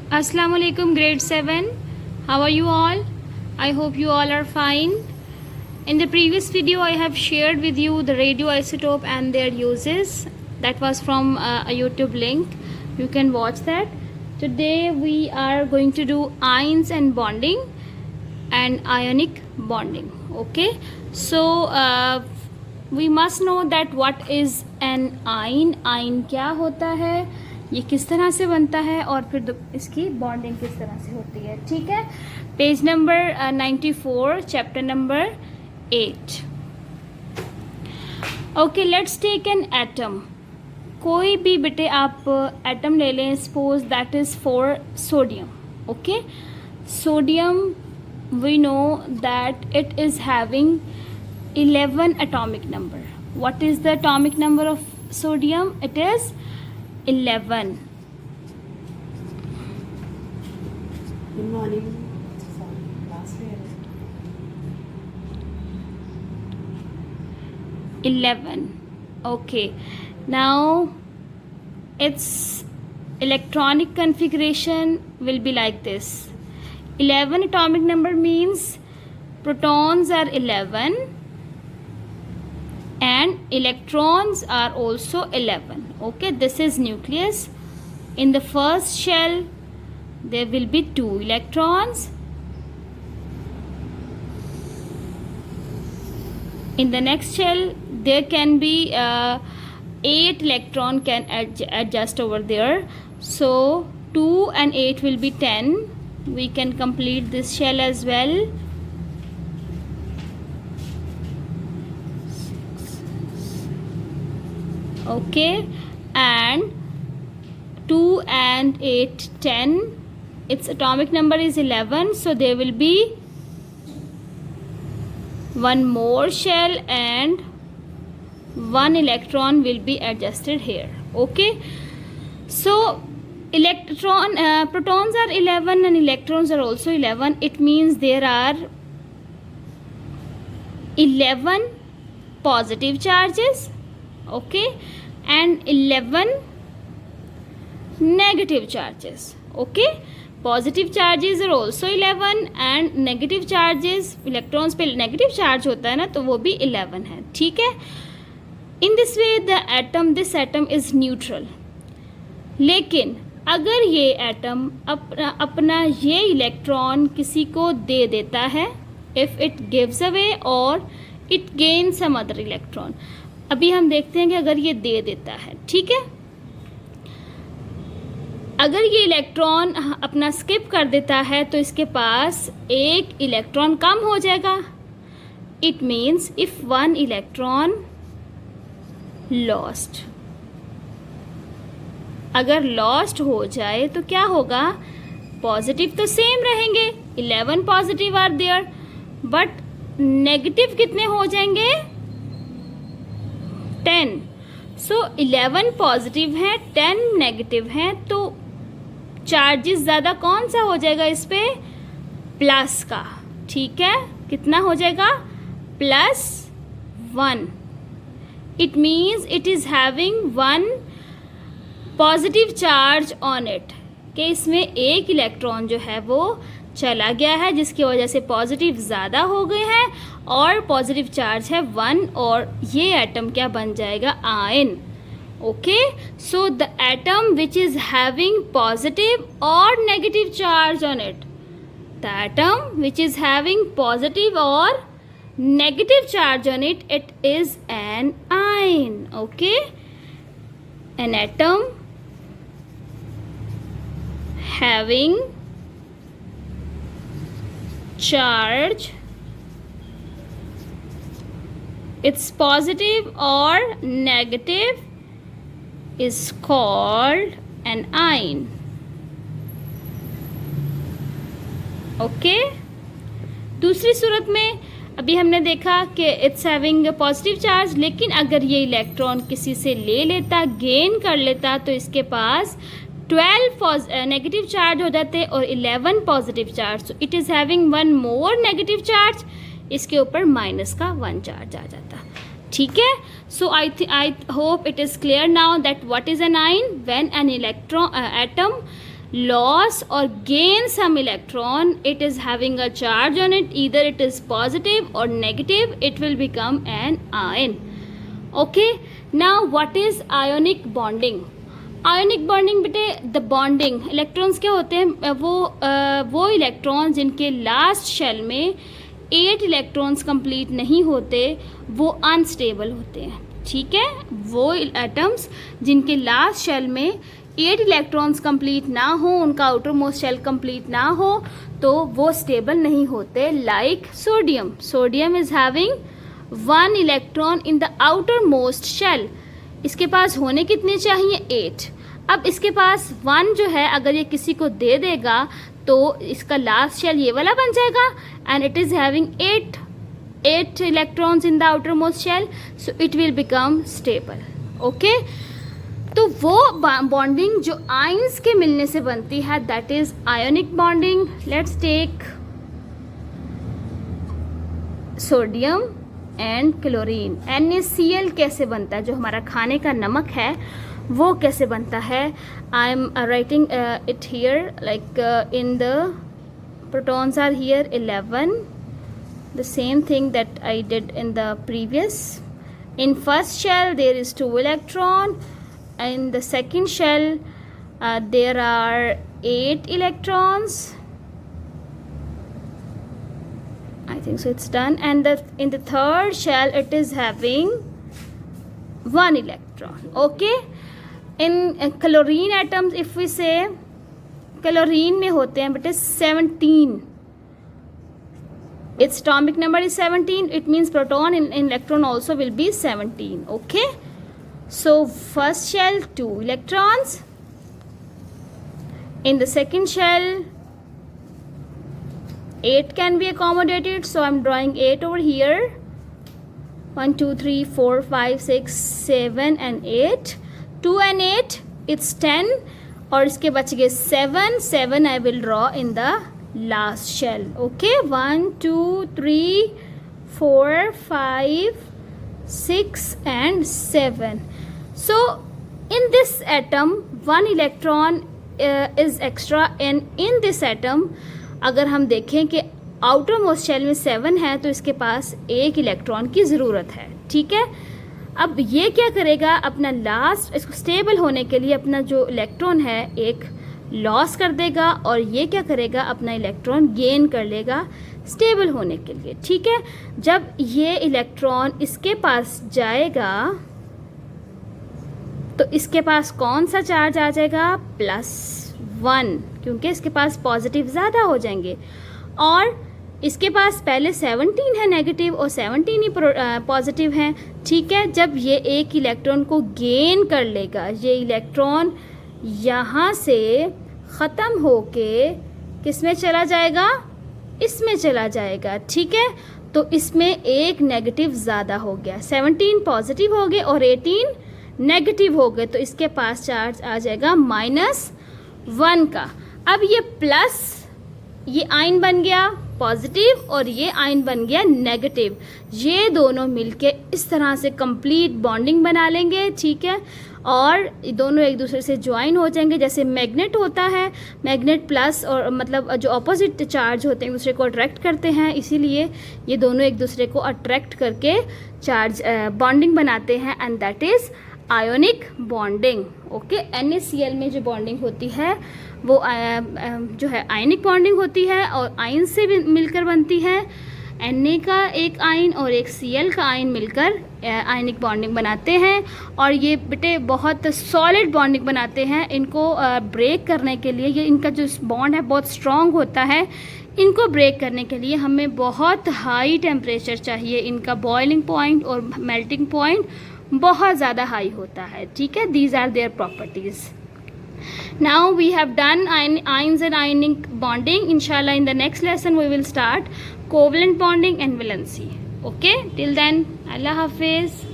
Assalamu alaikum grade 7. How are you all? I hope you all are fine. In the previous video I have shared with you the radioisotope and their uses. That was from a YouTube link. You can watch that. Today we are going to do ions and bonding and ionic bonding. Okay. So we must know that what is an ion. Ion क्या होता है, ये किस तरह से बनता है और फिर इसकी बॉन्डिंग किस तरह से होती है. ठीक है. Page number 94, chapter number 8. Okay, let's take an atom. कोई भी बेटे आप एटम ले लें. Suppose that is for sodium. Okay, sodium we know that it is having 11 atomic number. What is the atomic number of sodium? It is 11. Good morning. Last year. 11. Okay. Now its electronic configuration will be like this. 11 atomic number means protons are 11 and electrons are also 11. Okay, this is nucleus. In the first shell there will be 2 electrons. In the next shell there can be 8 electron can adjust over there. So 2 and 8 will be 10. We can complete this shell as well. Okay, and 2 and 8 10. Its atomic number is 11, so there will be one more shell and 1 electron will be adjusted here. Okay, so protons are 11 and electrons are also 11. It means there are 11 positive charges, okay, and 11 negative charges. Okay, positive charges are also 11 and negative charges, electrons पे negative charge होता है ना, तो वो भी 11 है. ठीक है. In this way this atom is neutral. लेकिन अगर ये एटम अपना ये इलेक्ट्रॉन किसी को दे देता है, इफ़ इट गिव्स अवे और it gain some other electron. अभी हम देखते हैं कि अगर ये दे देता है, ठीक है, अगर ये इलेक्ट्रॉन अपना स्किप कर देता है तो इसके पास एक इलेक्ट्रॉन कम हो जाएगा. It means if 1 electron lost, अगर लॉस्ट हो जाए तो क्या होगा, पॉजिटिव तो सेम रहेंगे, 11 positive are there, but negative कितने हो जाएंगे, 10. सो 11 पॉजिटिव हैं, 10 नेगेटिव हैं, तो चार्जेस ज़्यादा कौन सा हो जाएगा इस पे, प्लस का. ठीक है, कितना हो जाएगा, +1. It means it is having 1 positive charge on it, कि इसमें एक इलेक्ट्रॉन जो है वो चला गया है, जिसकी वजह से पॉजिटिव ज़्यादा हो गए हैं और पॉजिटिव चार्ज है 1, और ये एटम क्या बन जाएगा, ion. Okay, so the atom which is having positive or negative charge on it, the atom which is having positive or negative charge on it, it is an ion. Okay, an atom having charge, it's positive or negative, is called an ion. Okay. दूसरी सूरत में अभी हमने देखा कि it's having positive charge, लेकिन अगर ये electron किसी से ले लेता, गेन कर लेता, तो इसके पास 12 नेगेटिव चार्ज हो जाते और 11 positive charge. So it is having 1 more negative charge, इसके ऊपर माइनस का 1 चार्ज आ जाता. ठीक है. So I hope it is clear now that what is an ion. When an atom loss or gain some electron, it is having a charge on it, either it is positive or negative, it will become an ion. Okay, now what is ionic bonding? Ionic bonding बेटे, the bonding electrons क्या होते हैं, वो electron जिनके last shell में 8 electrons complete नहीं होते वो अनस्टेबल होते हैं. ठीक है, वो एटम्स जिनके लास्ट शेल में 8 इलेक्ट्रॉन्स कंप्लीट ना हो, उनका आउटर मोस्ट शेल कंप्लीट ना हो, तो वो स्टेबल नहीं होते. Like sodium. Sodium is having 1 electron in the outer most shell. इसके पास होने कितने चाहिए? 8. अब इसके पास 1 जो है अगर ये किसी को दे देगा तो इसका लास्ट शेल ये वाला बन जाएगा, and it is having 8 electrons in the outer most shell, so it will become stable. Okay, तो वो बॉन्डिंग जो आयंस के मिलने से बनती है, that is ionic bonding. Let's take sodium and chlorine. NaCl कैसे बनता है, जो हमारा खाने का नमक है वो कैसे बनता है? I am writing it here, like in the protons are here 11, the same thing that I did in the previous. In first shell there is 2 electron, in the second shell there are 8 electrons. I think so it's done. And in the third shell it is having 1 electron. Okay, in chlorine atoms if we say, chlorine में होते हैं बेटे 17. its atomic number is 17. it means proton in electron also will be 17. Okay, so first shell 2 electrons, in the second shell 8 can be accommodated, so I'm drawing 8 over here. 1 2 3 4 5 6 7 and 8. 2 and 8 it's 10, और इसके बच गए 7 I will draw in the last shell. Okay, 1 2 3 4 5 6 and 7. So in this atom 1 electron is extra, and in this atom अगर हम देखें कि outer most shell में 7 है तो इसके पास 1 इलेक्ट्रॉन की ज़रूरत है. ठीक है, अब ये क्या करेगा, अपना लास्ट, इसको स्टेबल होने के लिए अपना जो इलेक्ट्रॉन है एक लॉस कर देगा, और ये क्या करेगा, अपना इलेक्ट्रॉन गेन कर लेगा स्टेबल होने के लिए. ठीक है, जब ये इलेक्ट्रॉन इसके पास जाएगा तो इसके पास कौन सा चार्ज आ जाएगा? +1, क्योंकि इसके पास पॉजिटिव ज़्यादा हो जाएंगे, और इसके पास पहले 17 है नेगेटिव और 17 ही पॉजिटिव हैं. ठीक है, जब ये एक इलेक्ट्रॉन को गेन कर लेगा, ये इलेक्ट्रॉन यहाँ से ख़त्म होके किस में चला जाएगा? इसमें चला जाएगा. ठीक है, तो इसमें एक नेगेटिव ज़्यादा हो गया, 17 पॉजिटिव हो गए और 18 नेगेटिव हो गए, तो इसके पास चार्ज आ जाएगा -1 का. अब ये प्लस, ये आयन बन गया पॉजिटिव और ये आयन बन गया नेगेटिव. ये दोनों मिलके इस तरह से कंप्लीट बॉन्डिंग बना लेंगे. ठीक है, और दोनों एक दूसरे से ज्वाइन हो जाएंगे. जैसे मैग्नेट होता है, मैग्नेट प्लस और मतलब जो अपोजिट चार्ज होते हैं एक दूसरे को अट्रैक्ट करते हैं, इसीलिए ये दोनों एक दूसरे को अट्रैक्ट करके चार्ज बॉन्डिंग बनाते हैं, and that is ionic bonding. Okay, NaCl में जो बॉन्डिंग होती है वो जो है आयनिक बॉन्डिंग होती है, और आयन से भी मिलकर बनती है. Na का एक आयन और एक Cl का आयन मिलकर आयनिक बॉन्डिंग बनाते हैं, और ये बेटे बहुत सॉलिड बॉन्डिंग बनाते हैं. इनको ब्रेक करने के लिए, ये इनका जो बॉन्ड है बहुत स्ट्रॉन्ग होता है, इनको ब्रेक करने के लिए हमें बहुत हाई टेम्परेचर चाहिए. इनका बॉइलिंग पॉइंट और मेल्टिंग पॉइंट बहुत ज़्यादा हाई होता है. ठीक है, these are their properties. Now we have done ions and ionic bonding. Inshallah in the next lesson we will start covalent bonding and valency. Okay, till then Allah Hafiz.